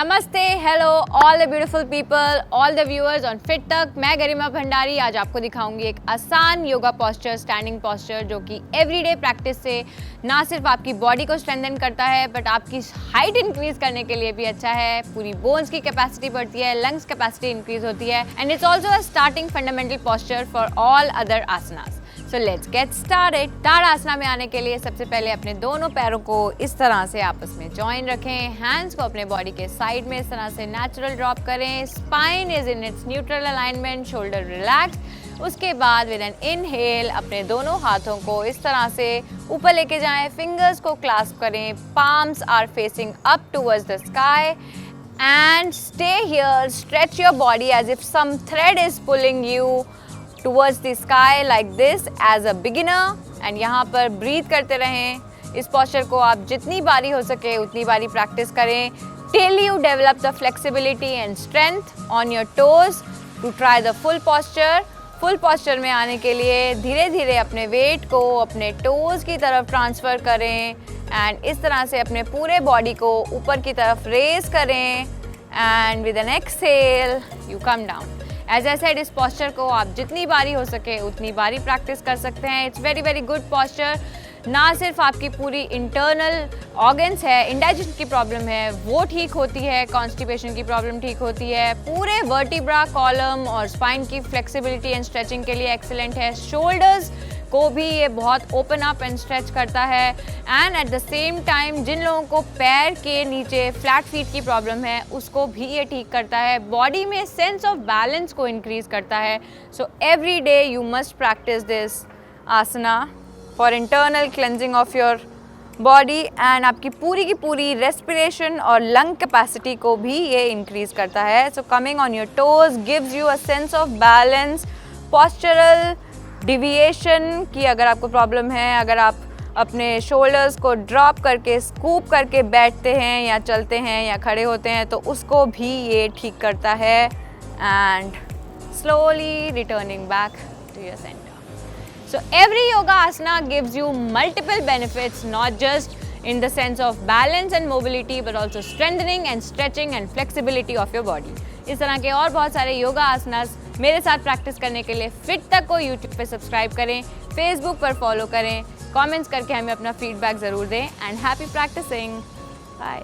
नमस्ते, hello all the beautiful people, all the viewers on FitTak। मैं गरिमा भंडारी आज आपको दिखाऊंगी एक आसान योगा पोस्चर, स्टैंडिंग पोस्चर, जो कि एवरीडे प्रैक्टिस से ना सिर्फ आपकी बॉडी को स्ट्रेंथन करता है बट आपकी हाइट इंक्रीज करने के लिए भी अच्छा है। पूरी बोन्स की कैपेसिटी बढ़ती है, लंग्स कैपेसिटी इंक्रीज होती है and it's also a starting fundamental posture for all other asanas. So let's get started। ताड़ासना में आने के लिए सबसे पहले अपने दोनों पैरों को इस तरह से आपस में जॉइन रखें। हैंड्स को अपने बॉडी के साइड में इस तरह से नेचुरल ड्रॉप करें। Spine is in its neutral alignment, shoulder relax. उसके बाद विद एन इनहेल अपने दोनों हाथों को इस तरह से ऊपर लेके जाएं। फिंगर्स को क्लास्प करें। Palms are facing up towards the sky and stay here. Stretch your body as if some thread is pulling you towards the sky like this as a beginner and यहाँ पर breathe करते रहें। इस posture को आप जितनी बारी हो सके उतनी बारी practice करें till you develop the flexibility and strength on your toes to try the full posture। full posture में आने के लिए धीरे धीरे अपने weight को अपने toes की तरफ transfer करें and इस तरह से अपने पूरे body को ऊपर की तरफ raise करें and with an exhale you come down। As I said, इस पॉस्चर को आप जितनी बारी हो सके उतनी बारी प्रैक्टिस कर सकते हैं। It's very very good posture. ना सिर्फ आपकी पूरी इंटरनल ऑर्गन्स है, इंडाइजेशन की प्रॉब्लम है वो ठीक होती है, कॉन्स्टिपेशन की प्रॉब्लम ठीक होती है, पूरे वर्टिब्रा कॉलम और स्पाइन की फ्लेक्सिबिलिटी एंड स्ट्रेचिंग के लिए एक्सीलेंट है। शोल्डर्स को भी ये बहुत ओपन अप एंड स्ट्रेच करता है and at the same time जिन लोगों को पैर के नीचे फ्लैट फीट की प्रॉब्लम है उसको भी ये ठीक करता है। बॉडी में सेंस ऑफ बैलेंस को इंक्रीज करता है। So every day you must practise this asana for internal cleansing of your body and आपकी पूरी की पूरी रेस्पिरेशन और लंग कैपेसिटी को भी ये इंक्रीज करता है। So coming on your toes gives you a sense of balance. Postural deviation की अगर आपको प्रॉब्लम है, अगर आप अपने शोल्डर्स को ड्रॉप करके स्कूप करके बैठते हैं या चलते हैं या खड़े होते हैं तो उसको भी ये ठीक करता है and slowly returning back to your centre. So every yoga asana gives you multiple benefits, not just in the sense of balance and mobility but also strengthening and stretching and flexibility of your body। इस तरह के और बहुत सारे योगा आसनास मेरे साथ practice करने के लिए FitTak को YouTube पे सब्सक्राइब करें, Facebook पर फॉलो करें, कमेंट्स करके हमें अपना फीडबैक ज़रूर दें एंड हैप्पी प्रैक्टिसिंग। बाय।